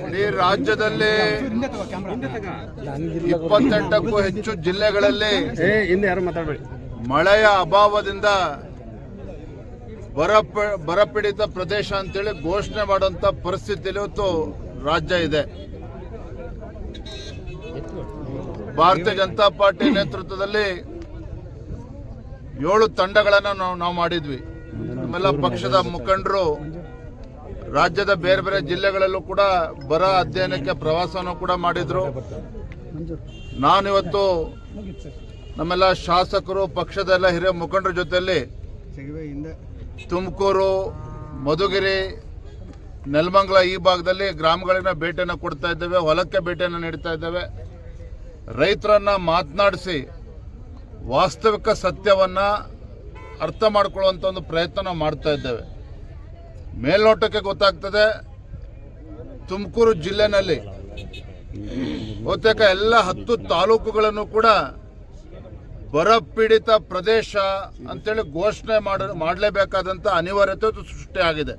ಇಡೀ ರಾಜ್ಯದಲ್ಲಿ 28ಕ್ಕೂ ಹೆಚ್ಚು ಜಿಲ್ಲೆಗಳಲ್ಲಿ ಮಳೆಯ ಅಭಾವದಿಂದ ಬರಪೀಡಿತ ಪ್ರದೇಶ ಅಂತೇಳಿ ಘೋಷಣೆ ಮಾಡುವಂತ ಪರಿಸ್ಥಿತಿಯಲ್ಲಿ ಇವತ್ತು ರಾಜ್ಯ ಇದೆ. ಭಾರತೀಯ ಜನತಾ ಪಾರ್ಟಿ ನೇತೃತ್ವದಲ್ಲಿ 7 ತಂಡಗಳನ್ನು ನಾವು ಮಾಡಿದ್ವಿ. ನಮ್ಮೆಲ್ಲ ಪಕ್ಷದ ಮುಖಂಡರು ರಾಜ್ಯದ ಬೇರೆ ಬೇರೆ ಜಿಲ್ಲೆಗಳಲ್ಲೂ ಕೂಡ ಬರ ಅಧ್ಯಯನಕ್ಕೆ ಪ್ರವಾಸವನ್ನು ಕೂಡ ಮಾಡಿದ್ರು. ನಾನಿವತ್ತು ನಮ್ಮೆಲ್ಲ ಶಾಸಕರು ಪಕ್ಷದ ಎಲ್ಲ ಹಿರಿಯ ಮುಖಂಡರ ಜೊತೆಯಲ್ಲಿ ತುಮಕೂರು, ಮಧುಗಿರಿ, ನೆಲಮಂಗಲ ಈ ಭಾಗದಲ್ಲಿ ಗ್ರಾಮಗಳಿನ ಭೇಟಿಯನ್ನು ಕೊಡ್ತಾ ಇದ್ದೇವೆ, ಹೊಲಕ್ಕೆ ಭೇಟಿಯನ್ನು ನೀಡ್ತಾ ಇದ್ದೇವೆ. ರೈತರನ್ನ ಮಾತನಾಡಿಸಿ ವಾಸ್ತವಿಕ ಸತ್ಯವನ್ನ ಅರ್ಥ ಮಾಡಿಕೊಳ್ಳುವಂತ ಒಂದು ಪ್ರಯತ್ನ ಮಾಡ್ತಾ ಇದ್ದೇವೆ. ಮೇಲ್ನೋಟಕ್ಕೆ ಗೊತ್ತಾಗ್ತದೆ, ತುಮಕೂರು ಜಿಲ್ಲೆನಲ್ಲಿ ಬಹುತೇಕ ಎಲ್ಲ 10 ತಾಲೂಕುಗಳನ್ನು ಕೂಡ ಬರಪೀಡಿತ ಪ್ರದೇಶ ಅಂತೇಳಿ ಘೋಷಣೆ ಮಾಡಲೇಬೇಕಾದಂತ ಅನಿವಾರ್ಯತೆ ಸೃಷ್ಟಿಯಾಗಿದೆ.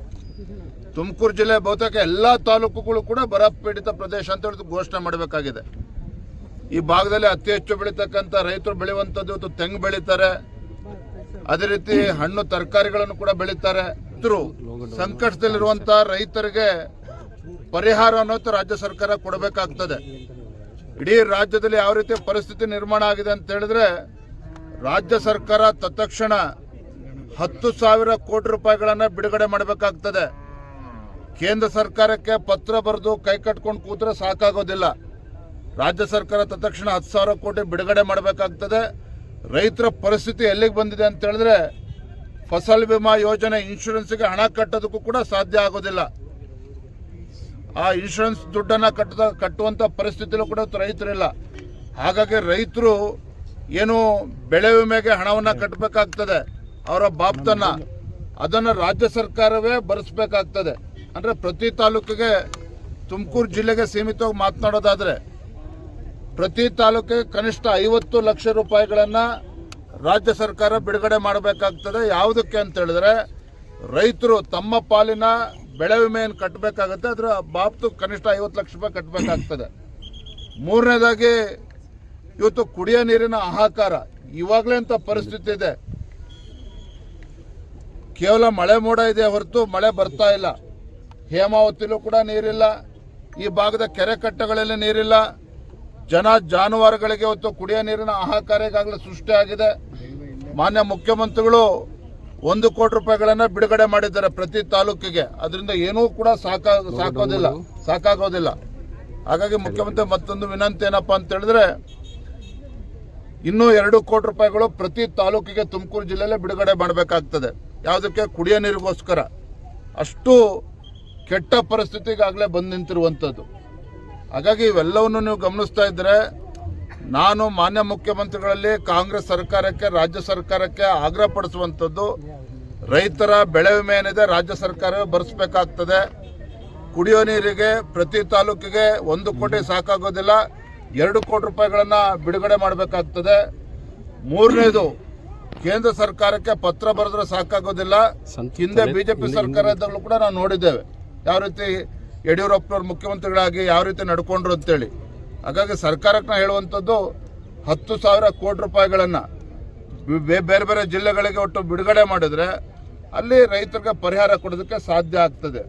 ತುಮಕೂರು ಜಿಲ್ಲೆ ಬಹುತೇಕ ಎಲ್ಲ ತಾಲೂಕುಗಳು ಕೂಡ ಬರಪೀಡಿತ ಪ್ರದೇಶ ಅಂತ ಹೇಳಿ ಘೋಷಣೆ ಮಾಡಬೇಕಾಗಿದೆ. ಈ ಭಾಗದಲ್ಲಿ ಅತಿ ಹೆಚ್ಚು ಬೆಳೀತಕ್ಕಂಥ ರೈತರು ಬೆಳೆಯುವಂಥದ್ದು ಇವತ್ತು ತೆಂಗು ಬೆಳೀತಾರೆ, ಅದೇ ರೀತಿ ಹಣ್ಣು ತರಕಾರಿಗಳನ್ನು ಕೂಡ ಬೆಳೀತಾರೆ. ಸಂಕಷ್ಟದಲ್ಲಿರುವಂತಹ ರೈತರಿಗೆ ಪರಿಹಾರ ಅನ್ನೋದು ರಾಜ್ಯ ಸರ್ಕಾರ ಕೊಡಬೇಕಾಗ್ತದೆ. ಇಡೀ ರಾಜ್ಯದಲ್ಲಿ ಯಾವ ರೀತಿ ಪರಿಸ್ಥಿತಿ ನಿರ್ಮಾಣ ಆಗಿದೆ ಅಂತ ಹೇಳಿದ್ರೆ, ರಾಜ್ಯ ಸರ್ಕಾರ ತತ್ಕ್ಷಣ 10,000 ಕೋಟಿ ರೂಪಾಯಿಗಳನ್ನ ಬಿಡುಗಡೆ ಮಾಡಬೇಕಾಗ್ತದೆ. ಕೇಂದ್ರ ಸರ್ಕಾರಕ್ಕೆ ಪತ್ರ ಬರೆದು ಕೈ ಕಟ್ಕೊಂಡು ಕೂತ್ರೆ ಸಾಕಾಗೋದಿಲ್ಲ. ರಾಜ್ಯ ಸರ್ಕಾರ ತತ್ಕ್ಷಣ 10,000 ಕೋಟಿ ಬಿಡುಗಡೆ ಮಾಡಬೇಕಾಗ್ತದೆ. ರೈತರ ಪರಿಸ್ಥಿತಿ ಎಲ್ಲಿಗೆ ಬಂದಿದೆ ಅಂತ ಹೇಳಿದ್ರೆ, ಫಸಲ್ ವಿಮಾ ಯೋಜನೆ ಇನ್ಶೂರೆನ್ಸ್ಗೆ ಹಣ ಕಟ್ಟೋದಕ್ಕೂ ಕೂಡ ಸಾಧ್ಯ ಆಗೋದಿಲ್ಲ. ಆ ಇನ್ಶೂರೆನ್ಸ್ ದುಡ್ಡನ್ನ ಕಟ್ಟುವಂತ ಪರಿಸ್ಥಿತಿಯಲ್ಲೂ ಕೂಡ ರೈತರಿಲ್ಲ. ಹಾಗಾಗಿ ರೈತರು ಏನು ಬೆಳೆ ವಿಮೆಗೆ ಹಣವನ್ನ ಕಟ್ಟಬೇಕಾಗ್ತದೆ, ಅವರ ಬಾಬ್ತನ್ನ ಅದನ್ನ ರಾಜ್ಯ ಸರ್ಕಾರವೇ ಭರಿಸಬೇಕಾಗ್ತದೆ. ಅಂದ್ರೆ ಪ್ರತಿ ತಾಲೂಕಿಗೆ, ತುಮಕೂರು ಜಿಲ್ಲೆಗೆ ಸೀಮಿತವಾಗಿ ಮಾತನಾಡೋದಾದ್ರೆ, ಪ್ರತಿ ತಾಲೂಕಿಗೆ ಕನಿಷ್ಠ 50 ಲಕ್ಷ ರೂಪಾಯಿಗಳನ್ನ ರಾಜ್ಯ ಸರ್ಕಾರ ಬಿಡುಗಡೆ ಮಾಡಬೇಕಾಗ್ತದೆ. ಯಾವುದಕ್ಕೆ ಅಂತ ಹೇಳಿದ್ರೆ, ರೈತರು ತಮ್ಮ ಪಾಲಿನ ಬೆಳೆ ವಿಮೆಯನ್ನು ಕಟ್ಟಬೇಕಾಗುತ್ತೆ, ಅದರ ಬಾಬ್ತು ಕನಿಷ್ಠ 50 ಲಕ್ಷ ರೂಪಾಯಿ ಕಟ್ಟಬೇಕಾಗ್ತದೆ. ಮೂರನೇದಾಗಿ, ಇವತ್ತು ಕುಡಿಯೋ ನೀರಿನ ಹಾಹಾಕಾರ ಇವಾಗಲೇ ಅಂತ ಪರಿಸ್ಥಿತಿ ಇದೆ. ಕೇವಲ ಮಳೆ ಮೋಡ ಇದೆ ಹೊರತು ಮಳೆ ಬರ್ತಾ ಇಲ್ಲ. ಹೇಮಾವತಿಲೂ ಕೂಡ ನೀರಿಲ್ಲ, ಈ ಭಾಗದ ಕೆರೆ ಕಟ್ಟೆಗಳಲ್ಲಿ ನೀರಿಲ್ಲ. ಜಾನುವಾರುಗಳಿಗೆ ಇವತ್ತು ಕುಡಿಯೋ ನೀರಿನ ಹಾಹಾಕಾರ ಈಗಾಗಲೇ ಸೃಷ್ಟಿಯಾಗಿದೆ. ಮಾನ್ಯ ಮುಖ್ಯಮಂತ್ರಿಗಳು 1 ಕೋಟಿ ರೂಪಾಯಿಗಳನ್ನ ಬಿಡುಗಡೆ ಮಾಡಿದ್ದಾರೆ ಪ್ರತಿ ತಾಲೂಕಿಗೆ. ಅದರಿಂದ ಏನೂ ಕೂಡ ಸಾಕಾಗೋದಿಲ್ಲ. ಹಾಗಾಗಿ ಮುಖ್ಯಮಂತ್ರಿ ಮತ್ತೊಂದು ವಿನಂತಿ ಏನಪ್ಪಾ ಅಂತ ಹೇಳಿದ್ರೆ, ಇನ್ನೂ 2 ಕೋಟಿ ರೂಪಾಯಿಗಳು ಪ್ರತಿ ತಾಲೂಕಿಗೆ ತುಮಕೂರು ಜಿಲ್ಲೆಯಲ್ಲೇ ಬಿಡುಗಡೆ ಮಾಡಬೇಕಾಗ್ತದೆ. ಯಾವುದಕ್ಕೆ? ಕುಡಿಯೋ ನೀರಿಗೋಸ್ಕರ. ಅಷ್ಟು ಕೆಟ್ಟ ಪರಿಸ್ಥಿತಿ ಈಗಾಗಲೇ ಬಂದು ನಿಂತಿರುವಂಥದ್ದು. ಹಾಗಾಗಿ ಇವೆಲ್ಲವನ್ನು ನೀವು ಗಮನಿಸ್ತಾ ಇದ್ರೆ, ನಾನು ಮಾನ್ಯ ಮುಖ್ಯಮಂತ್ರಿಗಳಲ್ಲಿ ಕಾಂಗ್ರೆಸ್ ಸರ್ಕಾರಕ್ಕೆ, ರಾಜ್ಯ ಸರ್ಕಾರಕ್ಕೆ ಆಗ್ರಹ ಪಡಿಸುವಂಥದ್ದು, ರೈತರ ಬೆಳೆ ವಿಮೆ ಏನಿದೆ ರಾಜ್ಯ ಸರ್ಕಾರವೇ ಭರಿಸಬೇಕಾಗ್ತದೆ. ಕುಡಿಯೋ ನೀರಿಗೆ ಪ್ರತಿ ತಾಲೂಕಿಗೆ 1 ಕೋಟಿ ಸಾಕಾಗೋದಿಲ್ಲ, 2 ಕೋಟಿ ರೂಪಾಯಿಗಳನ್ನ ಬಿಡುಗಡೆ ಮಾಡಬೇಕಾಗ್ತದೆ. ಮೂರನೇದು, ಕೇಂದ್ರ ಸರ್ಕಾರಕ್ಕೆ ಪತ್ರ ಬರೆದ್ರೆ ಸಾಕಾಗೋದಿಲ್ಲ. ಹಿಂದೆ ಬಿಜೆಪಿ ಸರ್ಕಾರ ಇದ್ದಾಗಲೂ ಕೂಡ ನಾವು ನೋಡಿದ್ದೇವೆ ಯಾವ ರೀತಿ ಯಡಿಯೂರಪ್ಪನವ್ರು ಮುಖ್ಯಮಂತ್ರಿಗಳಾಗಿ ಯಾವ ರೀತಿ ನಡ್ಕೊಂಡ್ರು ಅಂತೇಳಿ. ಹಾಗಾಗಿ ಸರ್ಕಾರಕ್ಕೆ ನಾವು ಹೇಳುವಂಥದ್ದು, 10,000 ಕೋಟಿ ರೂಪಾಯಿಗಳನ್ನ ಬೇರೆ ಬೇರೆ ಜಿಲ್ಲೆಗಳಿಗೆ ಒಟ್ಟು ಬಿಡುಗಡೆ ಮಾಡಿದ್ರೆ ಅಲ್ಲಿ ರೈತರಿಗೆ ಪರಿಹಾರ ಕೊಡೋದಕ್ಕೆ ಸಾಧ್ಯ ಆಗ್ತದೆ.